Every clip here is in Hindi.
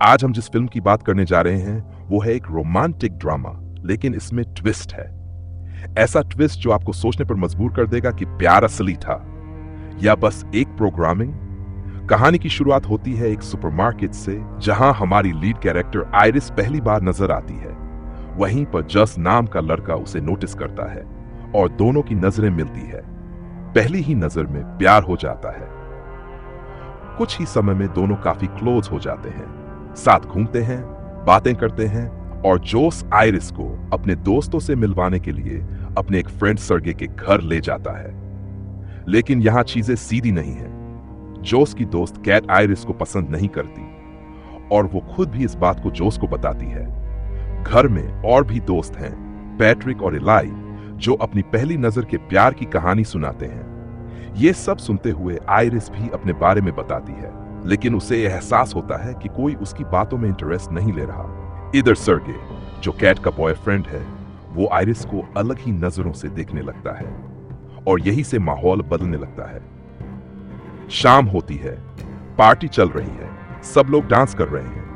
आज हम जिस फिल्म की बात करने जा रहे हैं वो है एक रोमांटिक ड्रामा, लेकिन इसमें ट्विस्ट है। ऐसा ट्विस्ट जो आपको सोचने पर मजबूर कर देगा कि प्यार असली था या बस एक प्रोग्रामिंग। कहानी की शुरुआत होती है एक सुपरमार्केट से, जहां हमारी लीड कैरेक्टर आइरिस पहली बार नजर आती है। वहीं पर जस नाम का लड़का उसे नोटिस करता है और दोनों की नजरें मिलती है। पहली ही नजर में प्यार हो जाता है। कुछ ही समय में दोनों काफी क्लोज हो जाते हैं, साथ घूमते हैं, बातें करते हैं और जोस आइरिस को अपने दोस्तों से मिलवाने के लिए अपने एक फ्रेंड सर्गे के घर ले जाता है। लेकिन यहां चीजें सीधी नहीं है। जोस की दोस्त कैट आइरिस को पसंद नहीं करती और वो खुद भी इस बात को जोस को बताती है। घर में और भी दोस्त हैं, पैट्रिक और इलाई, जो अपनी पहली नजर के प्यार की कहानी सुनाते हैं। ये सब सुनते हुए आइरिस भी अपने बारे में बताती है, लेकिन उसे एहसास होता है कि कोई उसकी बातों में इंटरेस्ट नहीं ले रहा। इधर सर्गे, जो कैट का बॉयफ्रेंड है, वो आइरिस को अलग ही नजरों से देखने लगता है और यही से माहौल बदलने लगता है। शाम होती है, पार्टी चल रही है, सब लोग डांस कर रहे हैं।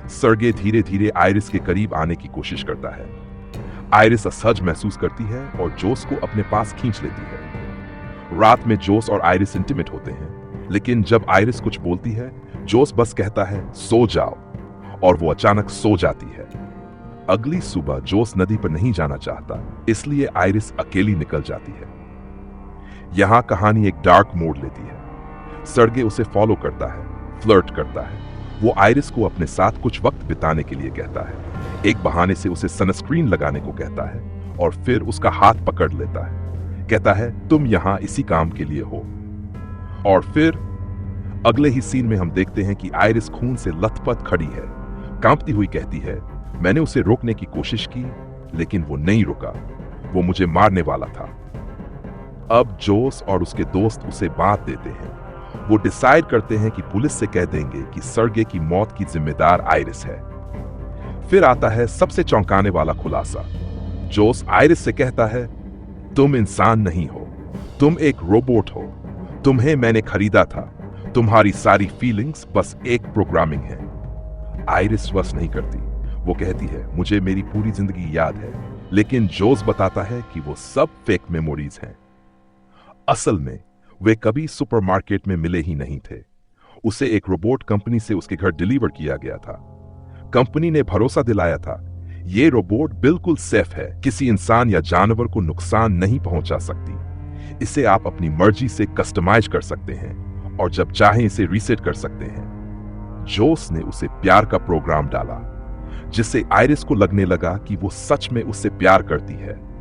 सर्गे धीरे धीरे आइरिस के करीब आने की कोशिश करता है। आइरिस असहज महसूस करती है और जोस को अपने पास खींच लेती है। रात में जोस और आइरिस इंटीमेट होते हैं, लेकिन जब आइरिस कुछ बोलती है, जोस बस कहता है सो जाओ, और वो अचानक सो जाती है। अगली सुबह जोस नदी पर नहीं जाना चाहता, इसलिए आइरिस अकेली निकल जाती है। यहां कहानी एक डार्क मोड़ लेती है। सर्गे उसे फॉलो करता है, फ्लर्ट करता है। वो आइरिस को अपने साथ कुछ वक्त बिताने के लिए कहता है। एक बहाने से उसे सनस्क्रीन लगाने को कहता है और फिर उसका हाथ पकड़ लेता है। कहता है तुम यहां इसी काम के लिए हो। और फिर अगले ही सीन में हम देखते हैं कि आइरिस खून से लथपथ खड़ी है, कांपती हुई कहती है, मैंने उसे रोकने की कोशिश की, लेकिन वो नहीं रुका, वो मुझे मारने वाला था। अब जोस और उसके दोस्त उसे बांध देते हैं। वो डिसाइड करते हैं कि पुलिस से कह देंगे कि सर्गे की मौत की जिम्मेदार आइरिस है। फिर आता है सबसे चौंकाने वाला खुलासा। जोस आइरिस से कहता है, तुम इंसान नहीं हो, तुम एक रोबोट हो। तुम्हें मैंने खरीदा था, तुम्हारी सारी फीलिंग्स बस एक प्रोग्रामिंग है। आइरिस बस नहीं करती। वो कहती है, मुझे मेरी पूरी जिंदगी याद है, लेकिन जोस बताता है कि वो सब फेक मेमोरीज हैं। असल में वे कभी सुपरमार्केट में मिले ही नहीं थे। उसे एक रोबोट कंपनी से उसके घर डिलीवर किया गया था। कंपनी ने भरोसा दिलाया था, ये रोबोट बिल्कुल सेफ है, किसी इंसान या जानवर को नुकसान नहीं पहुंचा सकती। इसे आप अपनी मर्जी से कस्टमाइज कर सकते हैं और जब चाहें इसे रीसेट कर सकते हैं। जोस ने उसे प्यार का प्रोग्राम डाला, जिससे आइरिस को लगने लगा कि वो सच में उससे प्यार करती है।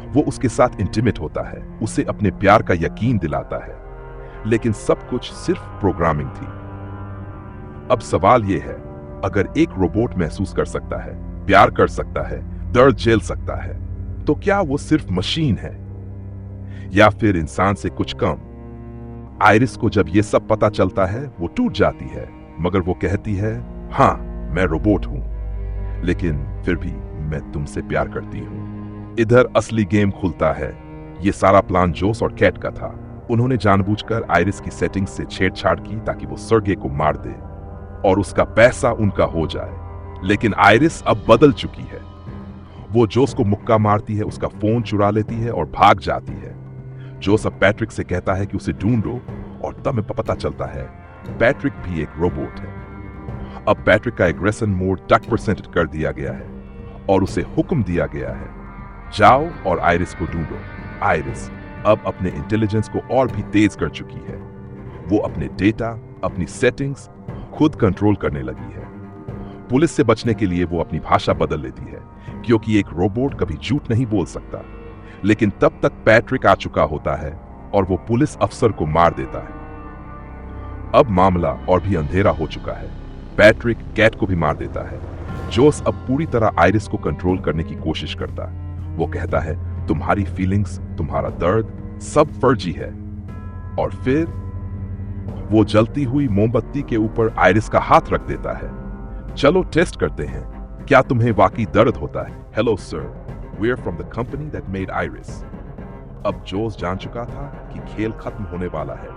वो उसके साथ इंटीमेट होता है, उसे अपने प्यार का यकीन दिलाता है, लेकिन सब कुछ सिर्फ प्रोग्रामिंग थी। अब सवाल यह है, अगर एक रोबोट महसूस कर सकता है, प्यार कर सकता है, दर्द झेल सकता है, तो क्या वो सिर्फ मशीन है या फिर इंसान से कुछ कम? आइरिस को जब ये सब पता चलता है, वो टूट जाती है, मगर वो कहती है, हाँ मैं रोबोट हूं, लेकिन फिर भी मैं तुमसे प्यार करती हूं। इधर असली गेम खुलता है। ये सारा प्लान जोस और कैट का था। उन्होंने जानबूझकर आइरिस की सेटिंग से छेड़छाड़ की ताकि वो सर्गे को मार दे और उसका पैसा उनका हो जाए। लेकिन आइरिस अब बदल चुकी है। वो जोस को मुक्का मारती है, उसका फोन चुरा लेती है और भाग जाती है। जोस अब पैट्रिक से कहता है कि उसे ढूंढो और तब में पता चलता है पैट्रिक भी एक रोबोट है। अब पैट्रिक का एग्रेशन मोड 10% कर दिया गया है और उसे हुक्म दिया गया है, जाओ और आइरिस को ढूंढो। आइरिस अब अपने इंटेलिजेंस को और भी तेज कर चुकी है। वो अपने डेटा, अपनी सेटिंग्स खुद कंट्रोल करने लगी है। पुलिस से बचने के लिए वो अपनी भाषा बदल लेती है, क्योंकि एक रोबोट कभी झूठ नहीं बोल सकता। लेकिन तब तक पैट्रिक आ चुका होता है और वो पुलिस अफसर को मार देता है। अब मामला और भी अंधेरा हो चुका है। पैट्रिक कैट को भी मार देता है। जोस अब पूरी तरह आइरिस को कंट्रोल करने की कोशिश करता है। वो कहता है, तुम्हारी फीलिंग्स, तुम्हारा दर्द सब फर्जी है। और फिर वो जलती हुई मोमबत्ती के ऊपर आइरिस का हाथ रख देता है। चलो टेस्ट करते हैं, क्या तुम्हें वाकई दर्द होता है? Hello sir, we are from the company that made Iris. अब जोस जान चुका था कि खेल खत्म होने वाला है।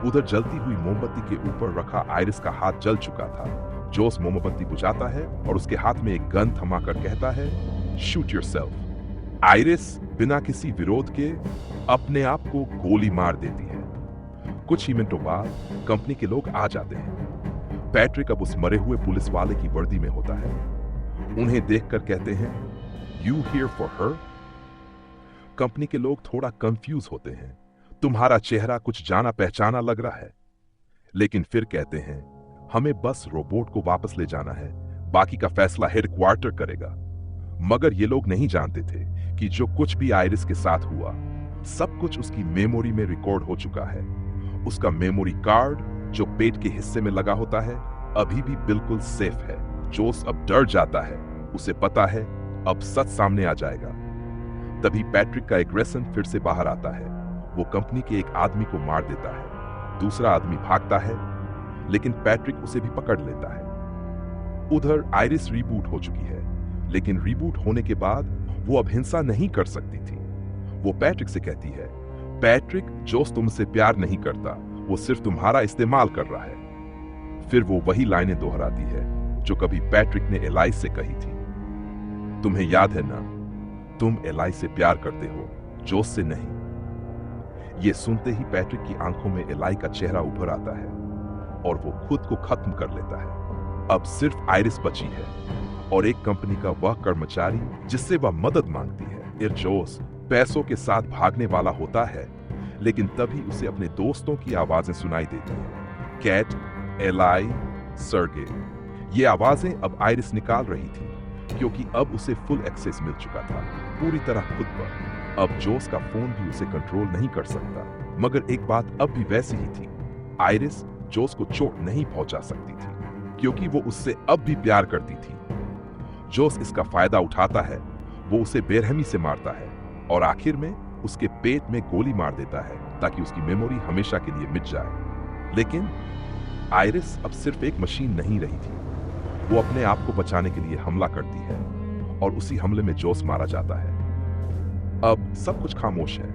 उधर जलती हुई मोमबत्ती के ऊपर रखा आइरिस का हाथ जल चुका था जोस मोमबत्ती बुझाता है और उसके हाथ में एक गन थमाकर कहता है, शूट योरसेल्फ। आइरिस बिना किसी विरोध के अपने आप को गोली मार देती है। कुछ ही मिनटों बाद कंपनी के लोग आ जाते हैं। पैट्रिक अब उस मरे हुए पुलिस वाले की वर्दी में होता है। उन्हें देखकर कहते हैं, you here for her? Company के लोग थोड़ा कंफ्यूज होते हैं। तुम्हारा चेहरा कुछ जाना पहचाना लग रहा है, लेकिन फिर कहते हैं, हमें बस रोबोट को वापस ले जाना है, बाकी का फैसला हेडक्वार्टर करेगा। मगर ये लोग नहीं जानते थे कि जो कुछ भी आइरिस के साथ हुआ, सब कुछ उसकी मेमोरी में रिकॉर्ड हो चुका है। उसका मेमोरी कार्ड जो पेट के हिस्से में लगा होता है, अभी भी बिल्कुल सेफ है। जोस अब डर जाता है। उसे पता है अब सच सामने आ जाएगा। तभी पैट्रिक का एग्रेशन फिर से बाहर आता है। वो कंपनी के एक आदमी को मार देता है। दूसरा आदमी भागता है, लेकिन पैट्रिक उसे भी पकड़ लेता है। उधर आइरिस रीबूट हो चुकी है, लेकिन रीबूट होने के बाद वो अब हिंसा नहीं कर सकती थी। वो पैट्रिक से कहती है, पैट्रिक, जोस तुमसे प्यार नहीं करता, वो सिर्फ तुम्हारा इस्तेमाल कर रहा है। फिर वो वही लाइनें दोहराती है जो कभी पैट्रिक ने एलाई से कही थी। तुम्हें याद है ना, तुम एलाई से प्यार करते हो, जोस से नहीं। ये सुनते ही पैट्रिक की आंखों में एलाई का चेहरा उभर आता है और वो खुद को खत्म कर लेता है। अब सिर्फ आइरिस बची है और एक कंपनी का वह कर्मचारी जिससे वह मदद मांगती है। जोस पैसों के साथ भागने वाला होता है, लेकिन तभी उसे अपने दोस्तों की आवाजें सुनाई देती हैं। कैट, एलाई, सर्गे। ये आवाजें अब आइरिस निकाल रही थी, क्योंकि अब उसे फुल एक्सेस मिल चुका था, पूरी तरह खुद पर। अब जोस का फोन भी उसे कंट्रोल नहीं कर सकता। मगर एक बात अब भी वैसी ही थी, आइरिस जोस को चोट नहीं पहुंचा सकती थी, क्योंकि वो उससे अब भी प्यार करती थी। जोस इसका फायदा उठाता है। वो उसे बेरहमी से मारता है और आखिर में उसके पेट में गोली मार देता है, ताकि उसकी मेमोरी हमेशा के लिए मिट जाए। लेकिन आइरिस अब सिर्फ एक मशीन नहीं रही थी। वो अपने आप को बचाने के लिए हमला करती है और उसी हमले में जोस मारा जाता है। अब सब कुछ खामोश है।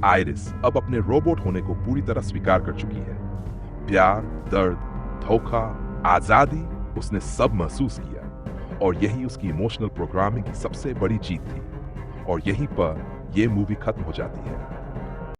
आइरिस अब अपने रोबोट होने को पूरी तरह स्वीकार कर चुकी है। प्यार, दर्द, धोखा, आजादी, उसने सब महसूस किया, और यही उसकी इमोशनल प्रोग्रामिंग की सबसे बड़ी जीत थी। और यहीं पर यह मूवी खत्म हो जाती है।